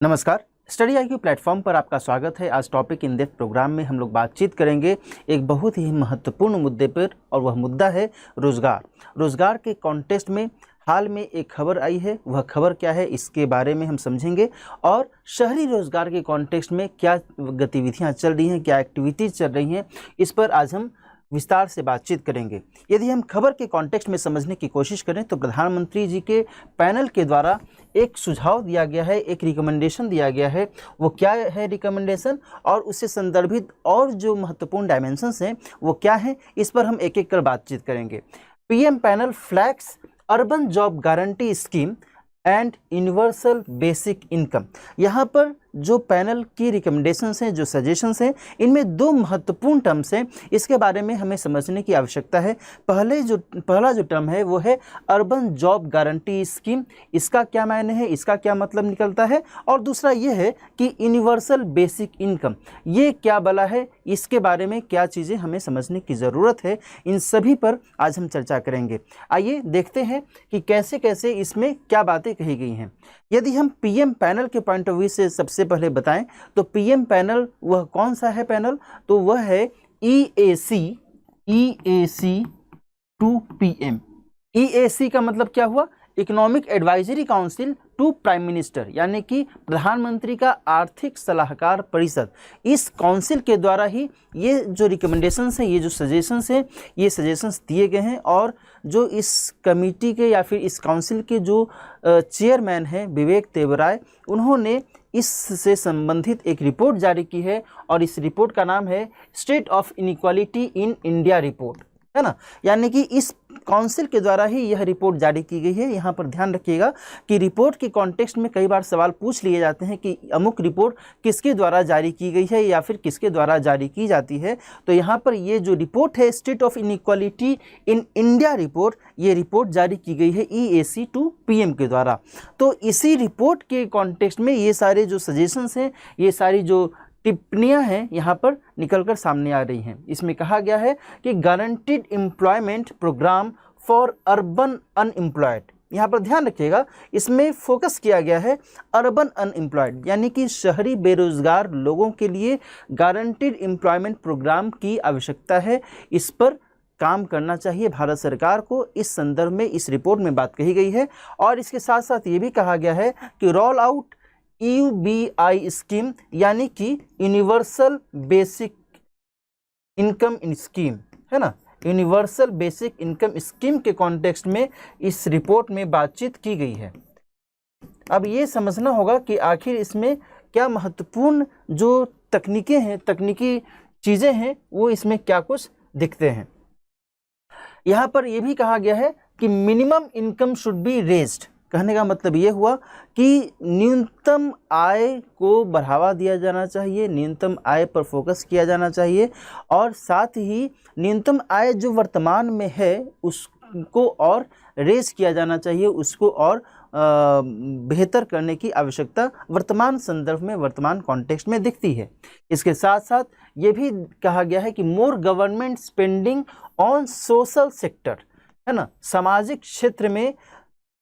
नमस्कार। Study IQ platform पर आपका स्वागत है। आज टॉपिक इन डेप्थ प्रोग्राम में हम लोग बातचीत करेंगे एक बहुत ही महत्वपूर्ण मुद्दे पर, और वह मुद्दा है रोज़गार। रोज़गार के कॉन्टेक्स्ट में हाल में एक खबर आई है, वह खबर क्या है इसके बारे में हम समझेंगे, और शहरी रोज़गार के कॉन्टेक्स्ट में क्या गतिविधियाँ चल रही हैं, क्या एक्टिविटीज़ चल रही हैं, इस पर आज हम विस्तार से बातचीत करेंगे। यदि हम खबर के कॉन्टेक्स्ट में समझने की कोशिश करें तो प्रधानमंत्री जी के पैनल के द्वारा एक सुझाव दिया गया है, एक रिकमेंडेशन दिया गया है। वो क्या है रिकमेंडेशन, और उससे संदर्भित और जो महत्वपूर्ण डायमेंशंस हैं वो क्या हैं, इस पर हम एक एक कर बातचीत करेंगे। PM panel flags urban job guarantee scheme and universal basic income. यहाँ पर जो पैनल की रिकमेंडेशंस हैं, जो सजेशंस हैं, इनमें दो महत्वपूर्ण टर्म्स हैं, इसके बारे में हमें समझने की आवश्यकता है। पहला जो टर्म है वो है अर्बन जॉब गारंटी स्कीम। इसका क्या मायने है, इसका क्या मतलब निकलता है, और दूसरा ये है कि यूनिवर्सल बेसिक इनकम ये क्या बला है, इसके बारे में क्या चीज़ें हमें समझने की ज़रूरत है। इन सभी पर आज हम चर्चा करेंगे। आइए देखते हैं कि कैसे कैसे इसमें क्या बातें कही गई हैं। यदि हम पीएम पैनल के पॉइंट ऑफ व्यू से सबसे पहले बताएं तो पीएम पैनल वह कौन सा है पैनल, तो वह है EAC टू पीएम। EAC का मतलब क्या हुआ, economic advisory council to prime minister, यानी कि प्रधानमंत्री का आर्थिक सलाहकार परिषद। इस काउंसिल के द्वारा ही ये जो रिकमेंडेशंस हैं, ये जो सजेशंस हैं, ये सजेशंस दिए गए हैं। और जो इस कमेटी के या फिर इस काउंसिल के जो चेयरमैन हैं विवेक देबराय, उन्होंने इससे संबंधित एक रिपोर्ट जारी की है, और इस रिपोर्ट का नाम है state of inequality in India report, है ना। यानी कि इस काउंसिल के द्वारा ही यह रिपोर्ट जारी की गई है। यहाँ पर ध्यान रखिएगा कि रिपोर्ट के कॉन्टेक्स्ट में कई बार सवाल पूछ लिए जाते हैं कि अमुक रिपोर्ट किसके द्वारा जारी की गई है या फिर किसके द्वारा जारी की जाती है। तो यहाँ पर ये जो रिपोर्ट है state of inequality in India report, ये रिपोर्ट जारी की गई है EAC टू PM के द्वारा। तो इसी रिपोर्ट के कॉन्टेक्स्ट में ये सारे जो सजेशंस हैं, ये सारी जो टिप्पणियां हैं यहाँ पर निकलकर सामने आ रही हैं। इसमें कहा गया है कि guaranteed employment programme for urban unemployed. यहाँ पर ध्यान रखिएगा, इसमें फोकस किया गया है अर्बन अनएम्प्लॉयड, यानी कि शहरी बेरोजगार लोगों के लिए गारंटीड एम्प्लॉयमेंट प्रोग्राम की आवश्यकता है। इस पर काम करना चाहिए भारत सरकार को। इस संदर्भ में इस रिपोर्ट में बात कही गई है। और इसके साथ साथ ये भी कहा गया है कि रोल आउट UBI स्कीम, यानी कि यूनिवर्सल बेसिक इनकम स्कीम, है ना। यूनिवर्सल बेसिक इनकम स्कीम के कॉन्टेक्स्ट में इस रिपोर्ट में बातचीत की गई है। अब ये समझना होगा कि आखिर इसमें क्या महत्वपूर्ण जो तकनीकें हैं, तकनीकी चीज़ें हैं, वो इसमें क्या कुछ दिखते हैं। यहाँ पर यह भी कहा गया है कि minimum income should be raised. कहने का मतलब ये हुआ कि न्यूनतम आय को बढ़ावा दिया जाना चाहिए, न्यूनतम आय पर फोकस किया जाना चाहिए, और साथ ही न्यूनतम आय जो वर्तमान में है उसको और रेज किया जाना चाहिए, उसको और बेहतर करने की आवश्यकता वर्तमान संदर्भ में, वर्तमान कॉन्टेक्स्ट में दिखती है। इसके साथ साथ ये भी कहा गया है कि more government spending on social sector, है ना। सामाजिक क्षेत्र में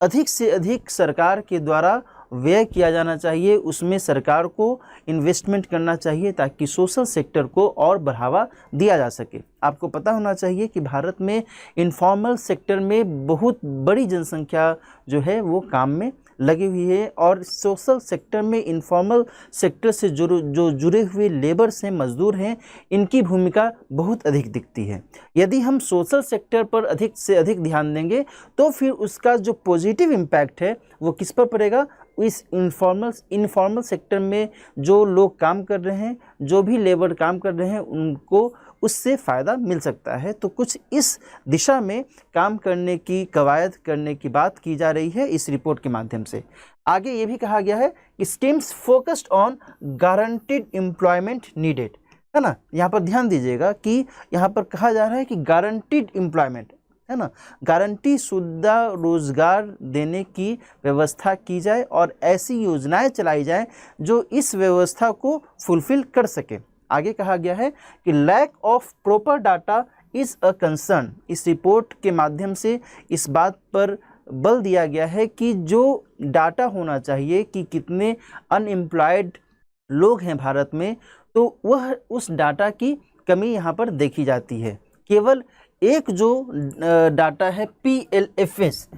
अधिक से अधिक सरकार के द्वारा व्यय किया जाना चाहिए, उसमें सरकार को इन्वेस्टमेंट करना चाहिए ताकि सोशल सेक्टर को और बढ़ावा दिया जा सके। आपको पता होना चाहिए कि भारत में इनफॉर्मल सेक्टर में बहुत बड़ी जनसंख्या जो है वो काम में लगी हुई है, और सोशल सेक्टर में इनफॉर्मल सेक्टर से जो जुड़े हुए लेबर्स हैं, मजदूर हैं, इनकी भूमिका बहुत अधिक दिखती है। यदि हम सोशल सेक्टर पर अधिक से अधिक ध्यान देंगे तो फिर उसका जो पॉजिटिव इम्पैक्ट है वो किस पर पड़ेगा, इस इनफॉर्मल सेक्टर में जो लोग काम कर रहे हैं, जो भी लेबर काम कर रहे हैं, उनको उससे फ़ायदा मिल सकता है। तो कुछ इस दिशा में काम करने की, कवायद करने की बात की जा रही है इस रिपोर्ट के माध्यम से। आगे ये भी कहा गया है कि schemes focused on guaranteed employment needed, है ना। यहाँ पर ध्यान दीजिएगा कि यहाँ पर कहा जा रहा है कि गारंटीड एम्प्लॉयमेंट, है ना, गारंटी शुदा रोजगार देने की व्यवस्था की जाए और ऐसी योजनाएं चलाई जाएं जो इस व्यवस्था को फुलफिल कर सके। आगे कहा गया है कि lack of proper data is a concern. इस रिपोर्ट के माध्यम से इस बात पर बल दिया गया है कि जो डाटा होना चाहिए कि कितने अनएम्प्लॉयड लोग हैं भारत में, तो वह उस डाटा की कमी यहाँ पर देखी जाती है। केवल एक जो डाटा है पीएलएफएस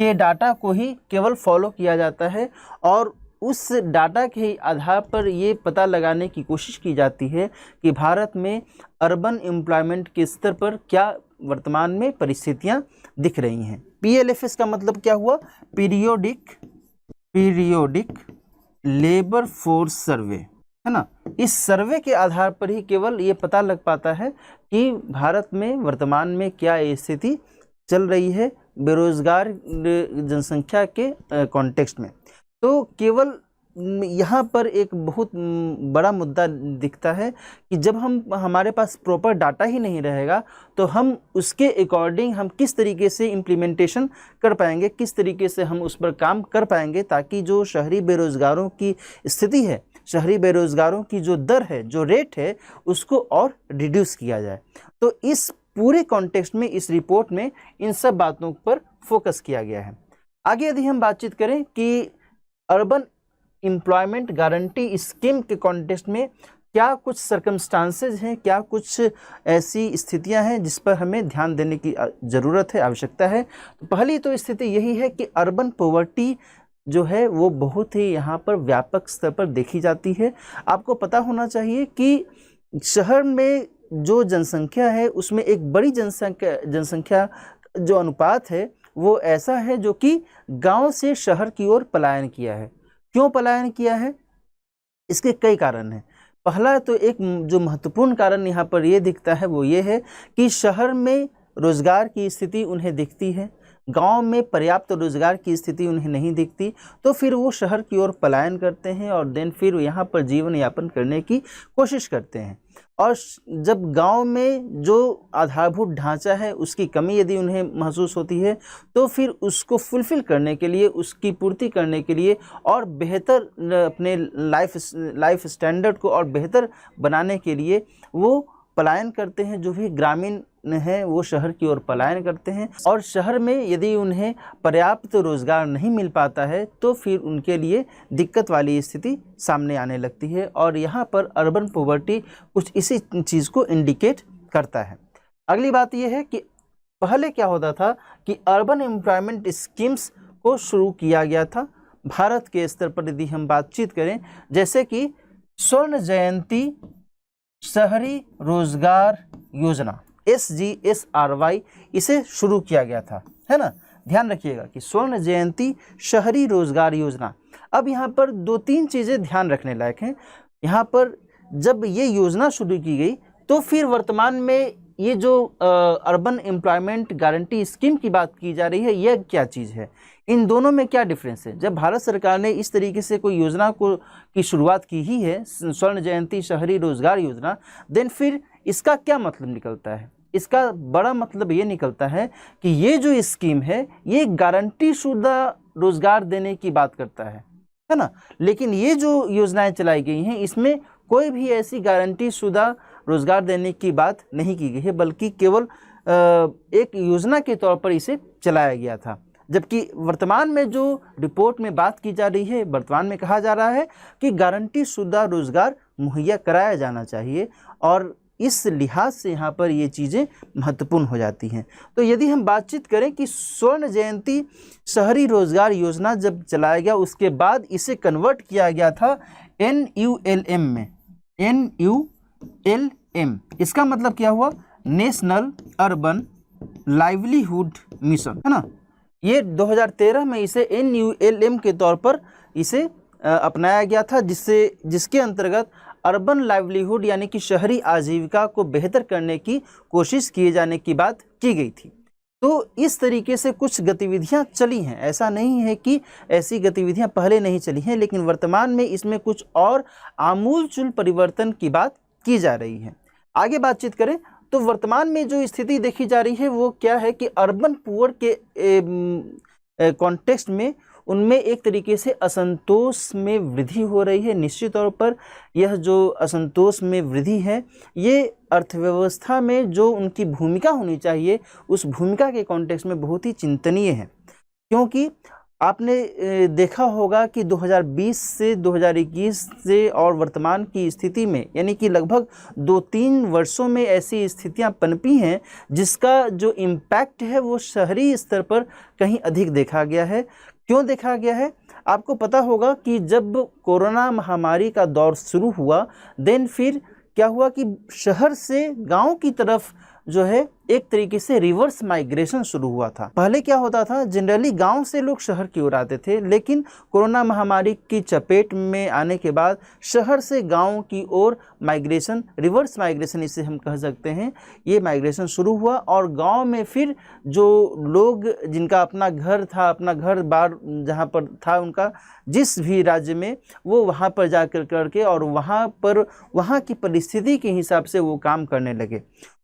के डाटा को ही केवल फॉलो किया जाता है और उस डाटा के आधार पर ये पता लगाने की कोशिश की जाती है कि भारत में अर्बन एम्प्लॉयमेंट के स्तर पर क्या वर्तमान में परिस्थितियां दिख रही हैं। पीएलएफएस का मतलब क्या हुआ? पीरियोडिक लेबर फोर्स सर्वे, है ना। इस सर्वे के आधार पर ही केवल ये पता लग पाता है कि भारत में वर्तमान में क्या स्थिति चल रही है बेरोजगार जनसंख्या के कॉन्टेक्स्ट में। तो केवल यहाँ पर एक बहुत बड़ा मुद्दा दिखता है कि जब हमारे पास प्रॉपर डाटा ही नहीं रहेगा तो हम उसके अकॉर्डिंग हम किस तरीके से इम्प्लीमेंटेशन कर पाएंगे, किस तरीके से हम उस पर काम कर पाएंगे ताकि जो शहरी बेरोजगारों की स्थिति है, शहरी बेरोजगारों की जो दर है, जो रेट है, उसको और रिड्यूस किया जाए। तो इस पूरे कॉन्टेक्स्ट में इस रिपोर्ट में इन सब बातों पर फोकस किया गया है। आगे यदि हम बातचीत करें कि अर्बन एम्प्लॉयमेंट गारंटी स्कीम के कॉन्टेक्स्ट में क्या कुछ सर्कमस्टांसेज हैं, क्या कुछ ऐसी स्थितियां हैं जिस पर हमें ध्यान देने की ज़रूरत है, आवश्यकता है। तो पहली तो स्थिति यही है कि अर्बन पॉवर्टी जो है वो बहुत ही यहाँ पर व्यापक स्तर पर देखी जाती है। आपको पता होना चाहिए कि शहर में जो जनसंख्या है उसमें एक बड़ी जनसंख्या जो अनुपात है वो ऐसा है जो कि गांव से शहर की ओर पलायन किया है। क्यों पलायन किया है? इसके कई कारण हैं। पहला तो एक जो महत्वपूर्ण कारण यहाँ पर ये दिखता है वो ये है कि शहर में रोजगार की स्थिति उन्हें दिखती है, गांव में पर्याप्त रोजगार की स्थिति उन्हें नहीं दिखती, तो फिर वो शहर की ओर पलायन करते हैं और देन फिर यहाँ पर जीवन यापन करने की कोशिश करते हैं। और जब गांव में जो आधारभूत ढांचा है उसकी कमी यदि उन्हें महसूस होती है तो फिर उसको फुलफिल करने के लिए, उसकी पूर्ति करने के लिए और बेहतर अपने लाइफ स्टैंडर्ड को और बेहतर बनाने के लिए वो पलायन करते हैं। जो भी ग्रामीण हैं वो शहर की ओर पलायन करते हैं और शहर में यदि उन्हें पर्याप्त रोजगार नहीं मिल पाता है तो फिर उनके लिए दिक्कत वाली स्थिति सामने आने लगती है। और यहाँ पर अर्बन पॉवर्टी कुछ इसी चीज़ को इंडिकेट करता है। अगली बात यह है कि पहले क्या होता था कि अर्बन एम्प्लॉयमेंट स्कीम्स को शुरू किया गया था भारत के स्तर पर। यदि हम बातचीत करें जैसे कि स्वर्ण जयंती शहरी रोजगार योजना SGSRY, इसे शुरू किया गया था, है ना। ध्यान रखिएगा कि स्वर्ण जयंती शहरी रोजगार योजना। अब यहाँ पर दो तीन चीज़ें ध्यान रखने लायक हैं। यहाँ पर जब ये योजना शुरू की गई तो फिर वर्तमान में ये जो अर्बन एम्प्लॉयमेंट गारंटी स्कीम की बात की जा रही है, यह क्या चीज़ है, इन दोनों में क्या डिफरेंस है। जब भारत सरकार ने इस तरीके से कोई योजना की शुरुआत की ही है, स्वर्ण जयंती शहरी रोजगार योजना, देन फिर इसका क्या मतलब निकलता है? इसका बड़ा मतलब ये निकलता है कि ये जो स्कीम है ये गारंटी शुदा रोजगार देने की बात करता है ना। लेकिन ये जो योजनाएं चलाई गई हैं इसमें कोई भी ऐसी गारंटी शुदा रोजगार देने की बात नहीं की गई है, बल्कि केवल एक योजना के तौर पर इसे चलाया गया था। जबकि वर्तमान में जो रिपोर्ट में बात की जा रही है, वर्तमान में कहा जा रहा है कि गारंटी शुदा रोजगार मुहैया कराया जाना चाहिए और इस लिहाज से यहाँ पर ये चीज़ें महत्वपूर्ण हो जाती हैं। तो यदि हम बातचीत करें कि स्वर्ण जयंती शहरी रोजगार योजना जब चलाया गया उसके बाद इसे कन्वर्ट किया गया था NULM में। NULM इसका मतलब क्या हुआ? नेशनल अर्बन लाइवलीहुड मिशन, है ना। ये 2013 में इसे NULM के तौर पर इसे अपनाया गया था, जिसके अंतर्गत अर्बन लाइवलीहुड यानी कि शहरी आजीविका को बेहतर करने की कोशिश किए जाने की बात की गई थी। तो इस तरीके से कुछ गतिविधियां चली हैं, ऐसा नहीं है कि ऐसी गतिविधियां पहले नहीं चली हैं, लेकिन वर्तमान में इसमें कुछ और आमूलचूल परिवर्तन की बात की जा रही है। आगे बातचीत करें तो वर्तमान में जो स्थिति देखी जा रही है वो क्या है कि अर्बन पुअर के कॉन्टेक्स्ट में उनमें एक तरीके से असंतोष में वृद्धि हो रही है। निश्चित तौर पर यह जो असंतोष में वृद्धि है, ये अर्थव्यवस्था में जो उनकी भूमिका होनी चाहिए, उस भूमिका के कॉन्टेक्स्ट में बहुत ही चिंतनीय है। क्योंकि आपने देखा होगा कि 2020 से 2021 से और वर्तमान की स्थिति में, यानी कि लगभग 2-3 वर्षों में ऐसी स्थितियां पनपी हैं जिसका जो इम्पैक्ट है वो शहरी स्तर पर कहीं अधिक देखा गया है। क्यों देखा गया है? आपको पता होगा कि जब कोरोना महामारी का दौर शुरू हुआ, देन फिर क्या हुआ कि शहर से गांव की तरफ जो है एक तरीके से रिवर्स माइग्रेशन शुरू हुआ था। पहले क्या होता था, जनरली गांव से लोग शहर की ओर आते थे, लेकिन कोरोना महामारी की चपेट में आने के बाद शहर से गांव की ओर माइग्रेशन, रिवर्स माइग्रेशन इसे हम कह सकते हैं, ये माइग्रेशन शुरू हुआ। और गांव में फिर जो लोग जिनका अपना घर था, अपना घर बार जहाँ पर था उनका, जिस भी राज्य में, वो वहाँ पर जा करके और वहाँ पर वहाँ की परिस्थिति के हिसाब से वो काम करने लगे।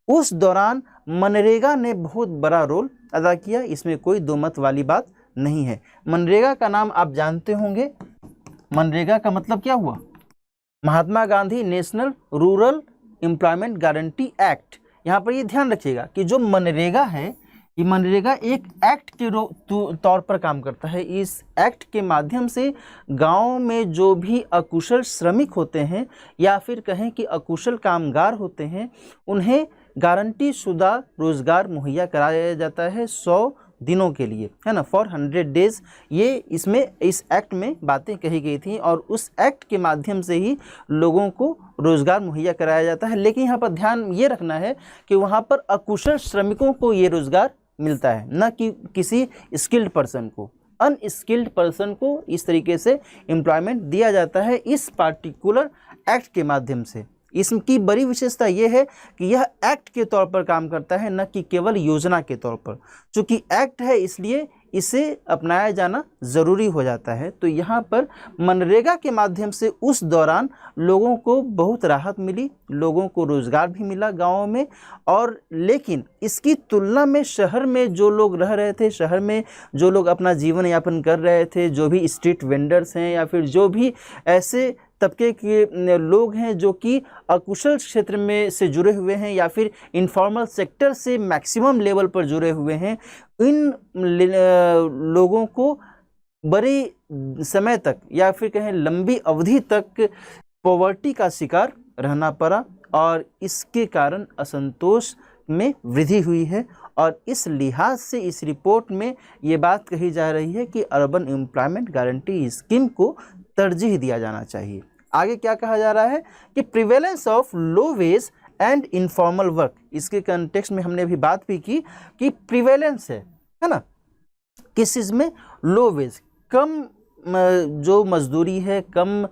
उस दौरान मनरेगा ने बहुत बड़ा रोल अदा किया, इसमें कोई दो मत वाली बात नहीं है। मनरेगा का नाम आप जानते होंगे। मनरेगा का मतलब क्या हुआ? Mahatma Gandhi national rural employment guarantee act. यहाँ पर ये ध्यान रखिएगा कि जो मनरेगा है, ये मनरेगा एक एक्ट के तौर पर काम करता है। इस एक्ट के माध्यम से गांव में जो भी अकुशल श्रमिक होते हैं या फिर कहें कि अकुशल कामगार होते हैं, उन्हें गारंटी शुदा रोजगार मुहैया कराया जाता है 100 दिनों के लिए, है ना, फॉर 100 डेज। ये इसमें इस एक्ट में बातें कही गई थी और उस एक्ट के माध्यम से ही लोगों को रोजगार मुहैया कराया जाता है। लेकिन यहाँ पर ध्यान ये रखना है कि वहाँ पर अकुशल श्रमिकों को ये रोजगार मिलता है, न कि किसी स्किल्ड पर्सन को। अनस्किल्ड पर्सन को इस तरीके से एम्प्लॉयमेंट दिया जाता है इस पार्टिकुलर एक्ट के माध्यम से। इसकी बड़ी विशेषता ये है कि यह एक्ट के तौर पर काम करता है, न कि केवल योजना के तौर पर। चूँकि एक्ट है इसलिए इसे अपनाया जाना ज़रूरी हो जाता है। तो यहाँ पर मनरेगा के माध्यम से उस दौरान लोगों को बहुत राहत मिली, लोगों को रोज़गार भी मिला गाँव में। और लेकिन इसकी तुलना में शहर में जो लोग रह रहे थे, शहर में जो लोग अपना जीवन यापन कर रहे थे, जो भी स्ट्रीट वेंडर्स हैं या फिर जो भी ऐसे तबके के लोग हैं जो कि अकुशल क्षेत्र में से जुड़े हुए हैं या फिर इनफॉर्मल सेक्टर से मैक्सिमम लेवल पर जुड़े हुए हैं, इन लोगों को बड़े समय तक या फिर कहें लंबी अवधि तक पॉवर्टी का शिकार रहना पड़ा और इसके कारण असंतोष में वृद्धि हुई है। और इस लिहाज से इस रिपोर्ट में ये बात कही जा रही है कि अर्बन एम्प्लॉयमेंट गारंटी स्कीम को तरजीह दिया जाना चाहिए। आगे क्या कहा जा रहा है कि prevalence of low wage and informal work, इसके कंटेक्स्ट में हमने अभी बात भी की कि प्रिवेलेंस है ना, किस चीज़ में? लो वेज, कम जो मजदूरी है, कम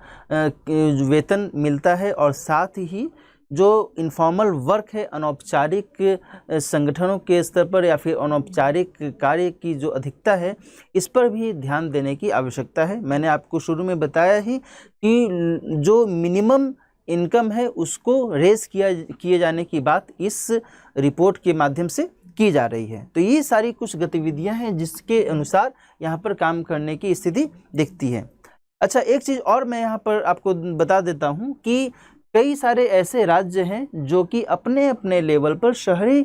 वेतन मिलता है, और साथ ही जो इनफॉर्मल वर्क है, अनौपचारिक संगठनों के स्तर पर या फिर अनौपचारिक कार्य की जो अधिकता है, इस पर भी ध्यान देने की आवश्यकता है। मैंने आपको शुरू में बताया ही कि जो मिनिमम इनकम है उसको रेज किए जाने की बात इस रिपोर्ट के माध्यम से की जा रही है। तो ये सारी कुछ गतिविधियां हैं जिसके अनुसार यहाँ पर काम करने की स्थिति दिखती है। अच्छा, एक चीज़ और मैं यहाँ पर आपको बता देता हूँ कि कई सारे ऐसे राज्य हैं जो कि अपने अपने लेवल पर शहरी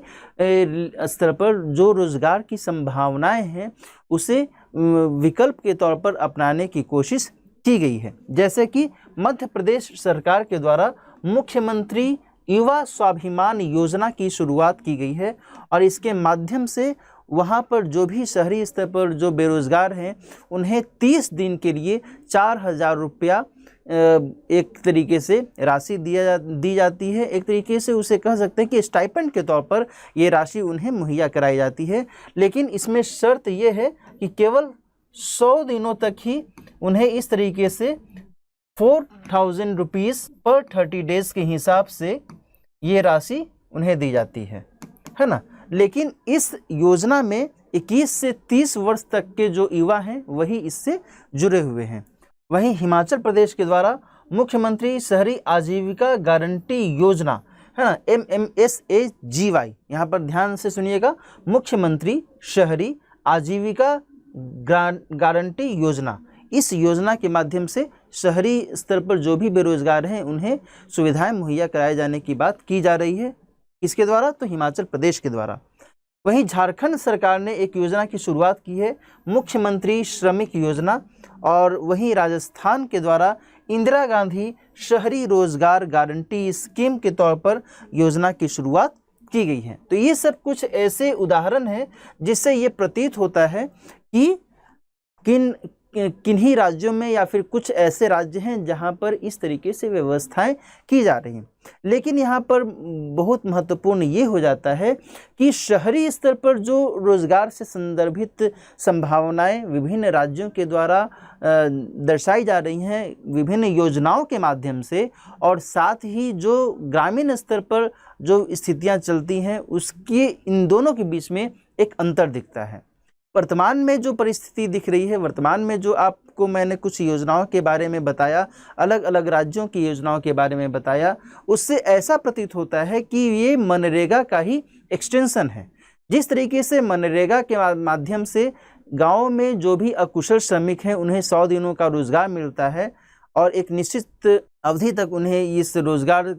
स्तर पर जो रोज़गार की संभावनाएं हैं उसे विकल्प के तौर पर अपनाने की कोशिश की गई है। जैसे कि मध्य प्रदेश सरकार के द्वारा मुख्यमंत्री युवा स्वाभिमान योजना की शुरुआत की गई है और इसके माध्यम से वहाँ पर जो भी शहरी स्तर पर जो बेरोज़गार हैं उन्हें 30 दिन के लिए 4,000 रुपया एक तरीके से राशि दी जाती है। एक तरीके से उसे कह सकते हैं कि स्टाइपेंड के तौर पर ये राशि उन्हें मुहैया कराई जाती है। लेकिन इसमें शर्त ये है कि केवल 100 दिनों तक ही उन्हें इस तरीके से 4,000 रुपीज़ पर 30 डेज़ के हिसाब से ये राशि उन्हें दी जाती है ना। लेकिन इस योजना में 21 से 30 वर्ष तक के जो युवा हैं वही इससे जुड़े हुए हैं। वहीं हिमाचल प्रदेश के द्वारा मुख्यमंत्री शहरी आजीविका गारंटी योजना है ना, MMSAGY, यहाँ पर ध्यान से सुनिएगा, मुख्यमंत्री शहरी आजीविका गारंटी योजना, इस योजना के माध्यम से शहरी स्तर पर जो भी बेरोजगार हैं उन्हें सुविधाएं मुहैया कराए जाने की बात की जा रही है। किसके द्वारा? तो हिमाचल प्रदेश के द्वारा। वहीं झारखंड सरकार ने एक योजना की शुरुआत की है, मुख्यमंत्री श्रमिक योजना, और वहीं राजस्थान के द्वारा इंदिरा गांधी शहरी रोजगार गारंटी स्कीम के तौर पर योजना की शुरुआत की गई है। तो ये सब कुछ ऐसे उदाहरण हैं जिससे ये प्रतीत होता है कि किन्हीं राज्यों में या फिर कुछ ऐसे राज्य हैं जहां पर इस तरीके से व्यवस्थाएं की जा रही हैं। लेकिन यहाँ पर बहुत महत्वपूर्ण ये हो जाता है कि शहरी स्तर पर जो रोजगार से संदर्भित संभावनाएं विभिन्न राज्यों के द्वारा दर्शाई जा रही हैं विभिन्न योजनाओं के माध्यम से, और साथ ही जो ग्रामीण स्तर पर जो स्थितियां चलती हैं उसके इन दोनों के बीच में एक अंतर दिखता है। वर्तमान में जो परिस्थिति दिख रही है, वर्तमान में जो आपको मैंने कुछ योजनाओं के बारे में बताया, अलग अलग राज्यों की योजनाओं के बारे में बताया, उससे ऐसा प्रतीत होता है कि ये मनरेगा का ही एक्सटेंशन है। जिस तरीके से मनरेगा के माध्यम से गाँव में जो भी अकुशल श्रमिक हैं उन्हें 100 दिनों का रोजगार मिलता है और एक निश्चित अवधि तक उन्हें इस रोजगार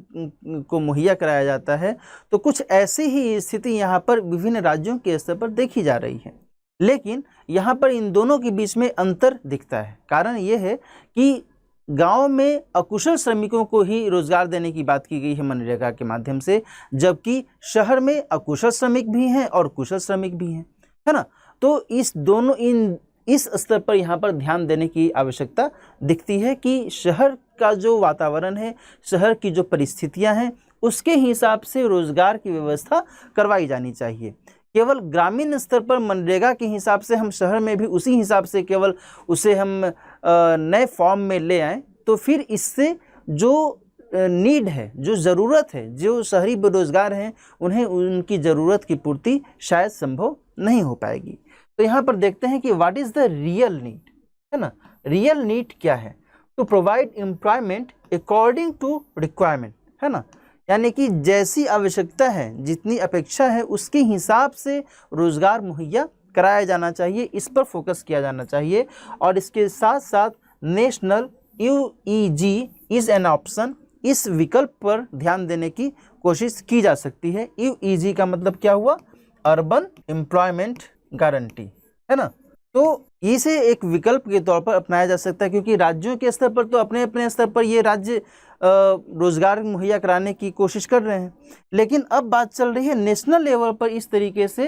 को मुहैया कराया जाता है, तो कुछ ऐसी ही स्थिति यहाँ पर विभिन्न राज्यों के स्तर पर देखी जा रही है। लेकिन यहाँ पर इन दोनों के बीच में अंतर दिखता है। कारण ये है कि गांव में अकुशल श्रमिकों को ही रोजगार देने की बात की गई है मनरेगा के माध्यम से, जबकि शहर में अकुशल श्रमिक भी हैं और कुशल श्रमिक भी हैं, है ना। तो इस स्तर पर यहाँ पर ध्यान देने की आवश्यकता दिखती है कि शहर का जो वातावरण है, शहर की जो परिस्थितियाँ हैं, उसके हिसाब से रोजगार की व्यवस्था करवाई जानी चाहिए। केवल ग्रामीण स्तर पर मनरेगा के हिसाब से हम शहर में भी उसी हिसाब से केवल उसे हम नए फॉर्म में ले आएँ, तो फिर इससे जो नीड है, जो ज़रूरत है, जो शहरी बेरोजगार हैं उन्हें उनकी ज़रूरत की पूर्ति शायद संभव नहीं हो पाएगी। तो यहाँ पर देखते हैं कि what is the real need, है ना। रियल नीड क्या है? To provide employment according to requirement, है ना। यानी कि जैसी आवश्यकता है, जितनी अपेक्षा है, उसके हिसाब से रोजगार मुहैया कराया जाना चाहिए, इस पर फोकस किया जाना चाहिए। और इसके साथ साथ national UEG is an option, इस विकल्प पर ध्यान देने की कोशिश की जा सकती है। UEG का मतलब क्या हुआ? अर्बन एम्प्लॉयमेंट गारंटी, है ना। तो इसे एक विकल्प के तौर पर अपनाया जा सकता है, क्योंकि राज्यों के स्तर पर तो अपने अपने स्तर पर ये राज्य रोजगार मुहैया कराने की कोशिश कर रहे हैं, लेकिन अब बात चल रही है नेशनल लेवल पर इस तरीके से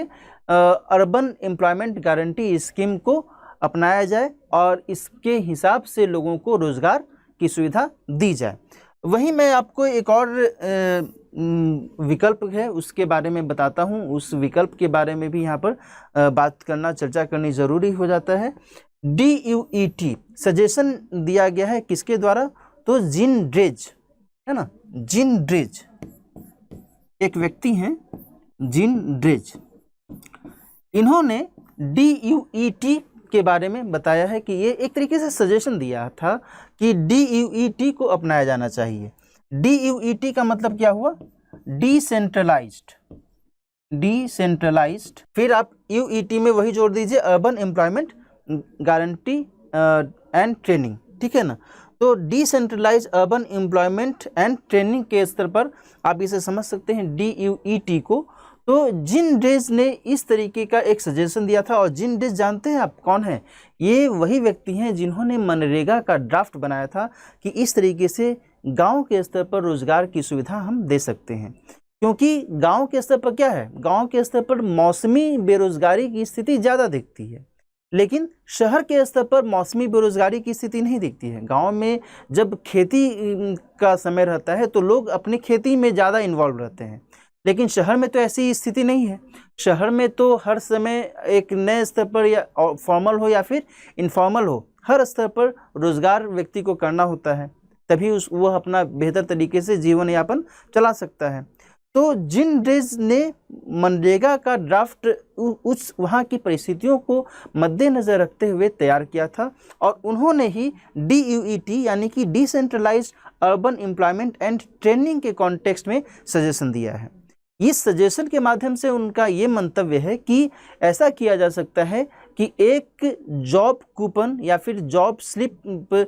अर्बन एम्प्लॉयमेंट गारंटी स्कीम को अपनाया जाए और इसके हिसाब से लोगों को रोजगार की सुविधा दी जाए। वहीं मैं आपको एक और विकल्प है उसके बारे में बताता हूं। उस विकल्प के बारे में भी यहाँ पर बात करना, चर्चा करनी ज़रूरी हो जाता है। DUET सजेशन दिया गया है किसके द्वारा? तो जिन ड्रेज, है ना। जिन ड्रेज एक व्यक्ति हैं, जिन ड्रेज, इन्होंने DUET के बारे में बताया है कि ये एक तरीके से सजेशन दिया था कि DUET को अपनाया जाना चाहिए। DUET का मतलब क्या हुआ? Decentralised, decentralised. फिर आप UET में वही जोड़ दीजिए, urban employment guarantee and training, ठीक है ना। तो decentralise urban employment and training के स्तर पर आप इसे समझ सकते हैं DUET को। तो जिन ड्रेज ने इस तरीके का एक सजेशन दिया था, और जिन ड्रेज जानते हैं आप कौन है? ये वही व्यक्ति हैं जिन्होंने मनरेगा का ड्राफ्ट बनाया था कि इस तरीके से गांव के स्तर पर रोजगार की सुविधा हम दे सकते हैं। क्योंकि गांव के स्तर पर क्या है, गांव के स्तर पर मौसमी बेरोजगारी की स्थिति ज़्यादा दिखती है, लेकिन शहर के स्तर पर मौसमी बेरोजगारी की स्थिति नहीं दिखती है। गांव में जब खेती का समय रहता है तो लोग अपनी खेती में ज़्यादा इन्वॉल्व रहते हैं, लेकिन शहर में तो ऐसी स्थिति नहीं है। शहर में तो हर समय एक नए स्तर पर, या फॉर्मल हो या फिर इनफॉर्मल हो, हर स्तर पर रोजगार व्यक्ति को करना होता है, तभी वह अपना बेहतर तरीके से जीवन यापन चला सकता है। तो जिन ड्रेज ने मनरेगा का ड्राफ्ट उस वहाँ की परिस्थितियों को मद्देनज़र रखते हुए तैयार किया था, और उन्होंने ही DUET यानी कि decentralised urban employment and training के कॉन्टेक्स्ट में सजेशन दिया है। इस सजेशन के माध्यम से उनका ये मंतव्य है कि ऐसा किया जा सकता है कि एक जॉब कूपन या फिर जॉब स्लिप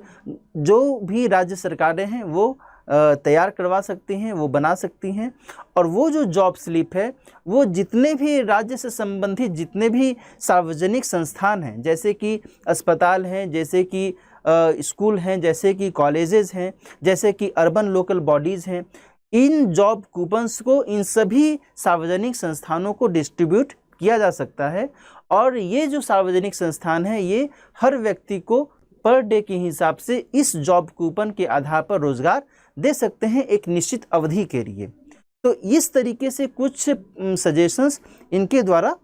जो भी राज्य सरकारें हैं वो तैयार करवा सकती हैं, वो बना सकती हैं। और वो जो जॉब स्लिप है वो जितने भी राज्य से संबंधित जितने भी सार्वजनिक संस्थान हैं, जैसे कि अस्पताल हैं, जैसे कि स्कूल हैं, जैसे कि कॉलेजेस हैं, जैसे कि अर्बन लोकल बॉडीज़ हैं, इन जॉब कूपन्स को इन सभी सार्वजनिक संस्थानों को डिस्ट्रीब्यूट किया जा सकता है। और ये जो सार्वजनिक संस्थान है ये हर व्यक्ति को पर डे के हिसाब से इस जॉब कूपन के आधार पर रोजगार दे सकते हैं एक निश्चित अवधि के लिए। तो इस तरीके से कुछ सजेशंस इनके द्वारा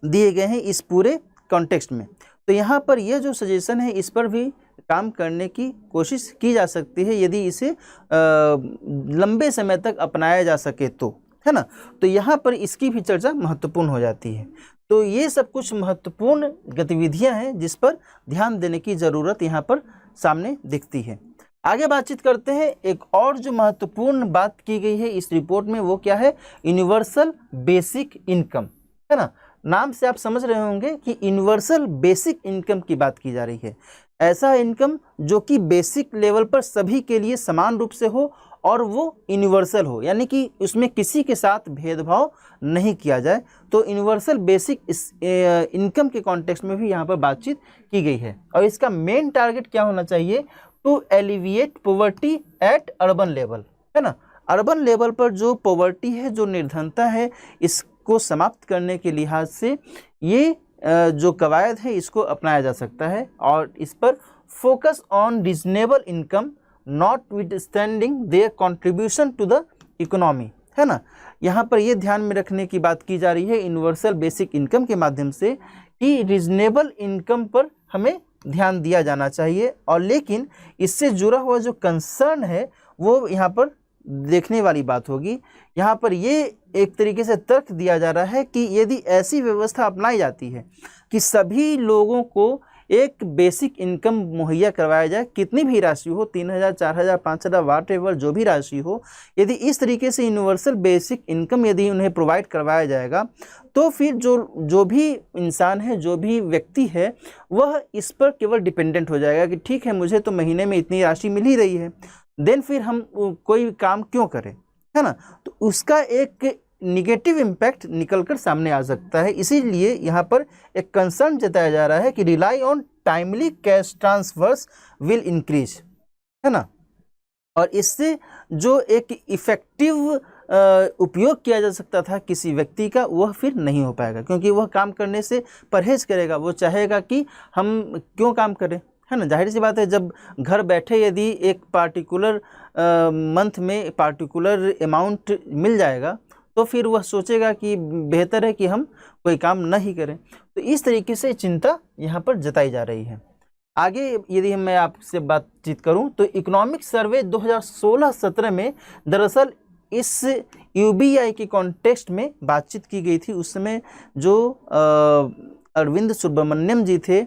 दिए गए हैं इस पूरे कॉन्टेक्स्ट में। तो यहाँ पर यह जो सजेशन है इस पर भी काम करने की कोशिश की जा सकती है यदि इसे लंबे समय तक अपनाया जा सके तो, है ना। तो यहाँ पर इसकी भी चर्चा महत्वपूर्ण हो जाती है। तो ये सब कुछ महत्वपूर्ण गतिविधियाँ हैं जिस पर ध्यान देने की ज़रूरत यहाँ पर सामने दिखती है। आगे बातचीत करते हैं। एक और जो महत्वपूर्ण बात की गई है इस रिपोर्ट में वो क्या है, यूनिवर्सल बेसिक इनकम, है ना। नाम से आप समझ रहे होंगे कि यूनिवर्सल बेसिक इनकम की बात की जा रही है। ऐसा इनकम जो कि बेसिक लेवल पर सभी के लिए समान रूप से हो और वो यूनिवर्सल हो, यानी कि उसमें किसी के साथ भेदभाव नहीं किया जाए। तो यूनिवर्सल बेसिक इनकम के कॉन्टेक्स्ट में भी यहाँ पर बातचीत की गई है। और इसका मेन टारगेट क्या होना चाहिए, to alleviate poverty at urban level, है ना। अर्बन लेवल पर जो पॉवर्टी है, जो निर्धनता है, इसको समाप्त करने के लिहाज से ये जो कवायद है इसको अपनाया जा सकता है। और इस पर focus on reasonable income notwithstanding their contribution to the economy, है ना। यहाँ पर ये ध्यान में रखने की बात की जा रही है यूनिवर्सल बेसिक इनकम के माध्यम से कि रीजनेबल इनकम पर हमें ध्यान दिया जाना चाहिए। और लेकिन इससे जुड़ा हुआ जो कंसर्न है वो यहाँ पर देखने वाली बात होगी। यहाँ पर ये एक तरीके से तर्क दिया जा रहा है कि यदि ऐसी व्यवस्था अपनाई जाती है कि सभी लोगों को एक बेसिक इनकम मुहैया करवाया जाए, कितनी भी राशि हो, 3,000, 4,000, 5,000 वाट एवर जो भी राशि हो, यदि इस तरीके से यूनिवर्सल बेसिक इनकम यदि उन्हें प्रोवाइड करवाया जाएगा तो फिर जो भी इंसान है, जो भी व्यक्ति है, वह इस पर केवल डिपेंडेंट हो जाएगा कि ठीक है मुझे तो महीने में इतनी राशि मिल ही रही है, देन फिर हम कोई काम क्यों करें, है ना। तो उसका एक निगेटिव इम्पैक्ट निकलकर सामने आ सकता है। इसीलिए यहाँ पर एक कंसर्न जताया जा रहा है कि rely on timely cash transfers will increase, है ना। और इससे जो एक इफेक्टिव उपयोग किया जा सकता था किसी व्यक्ति का वह फिर नहीं हो पाएगा, क्योंकि वह काम करने से परहेज करेगा। वो चाहेगा कि हम क्यों काम करें, है ना। जाहिर सी बात है, जब घर बैठे यदि एक पार्टिकुलर मंथ में पार्टिकुलर अमाउंट मिल जाएगा तो फिर वह सोचेगा कि बेहतर है कि हम कोई काम न ही करें। तो इस तरीके से चिंता यहाँ पर जताई जा रही है। आगे यदि मैं आपसे बातचीत करूँ तो इकोनॉमिक सर्वे 2016-17 में दरअसल इस यूबीआई के कॉन्टेक्स्ट में बातचीत की गई थी। उस समय जो अरविंद सुब्रमण्यम जी थे,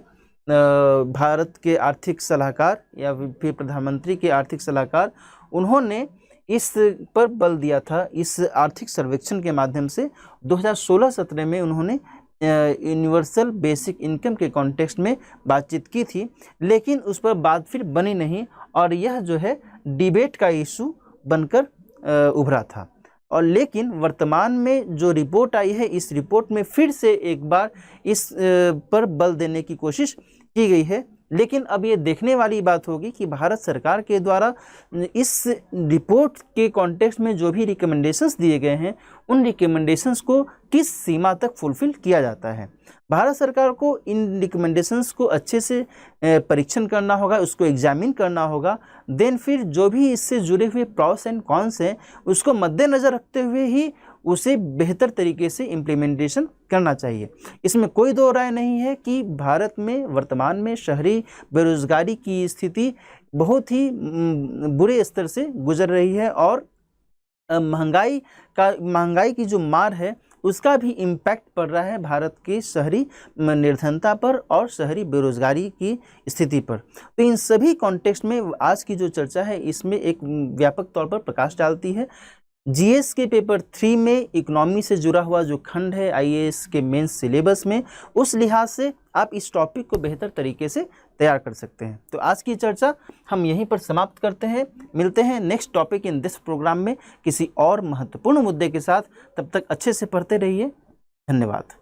भारत के आर्थिक सलाहकार या फिर प्रधानमंत्री के आर्थिक सलाहकार, उन्होंने इस पर बल दिया था। इस आर्थिक सर्वेक्षण के माध्यम से 2016-17 में उन्होंने यूनिवर्सल बेसिक इनकम के कॉन्टेक्स्ट में बातचीत की थी, लेकिन उस पर बात फिर बनी नहीं और यह जो है डिबेट का इशू बनकर उभरा था। और लेकिन वर्तमान में जो रिपोर्ट आई है, इस रिपोर्ट में फिर से एक बार इस पर बल देने की कोशिश की गई है। लेकिन अब ये देखने वाली बात होगी कि भारत सरकार के द्वारा इस रिपोर्ट के कॉन्टेक्स्ट में जो भी रिकमेंडेशंस दिए गए हैं उन रिकमेंडेशंस को किस सीमा तक फुलफिल किया जाता है। भारत सरकार को इन रिकमेंडेशंस को अच्छे से परीक्षण करना होगा, उसको एग्जामिन करना होगा। देन फिर जो भी इससे जुड़े हुए प्रॉस एंड कॉन्स हैं उसको मद्देनज़र रखते हुए ही उसे बेहतर तरीके से इम्प्लीमेंटेशन करना चाहिए। इसमें कोई दो राय नहीं है कि भारत में वर्तमान में शहरी बेरोजगारी की स्थिति बहुत ही बुरे स्तर से गुजर रही है और महंगाई की जो मार है उसका भी इम्पैक्ट पड़ रहा है भारत की शहरी निर्धनता पर और शहरी बेरोजगारी की स्थिति पर। तो इन सभी कॉन्टेक्स्ट में आज की जो चर्चा है इसमें एक व्यापक तौर पर प्रकाश डालती है। जीएस के पेपर 3 में इकोनॉमी से जुड़ा हुआ जो खंड है आईएएस के मेंस सिलेबस में, उस लिहाज से आप इस टॉपिक को बेहतर तरीके से तैयार कर सकते हैं। तो आज की चर्चा हम यहीं पर समाप्त करते हैं। मिलते हैं next topic in this programme में किसी और महत्वपूर्ण मुद्दे के साथ। तब तक अच्छे से पढ़ते रहिए। धन्यवाद।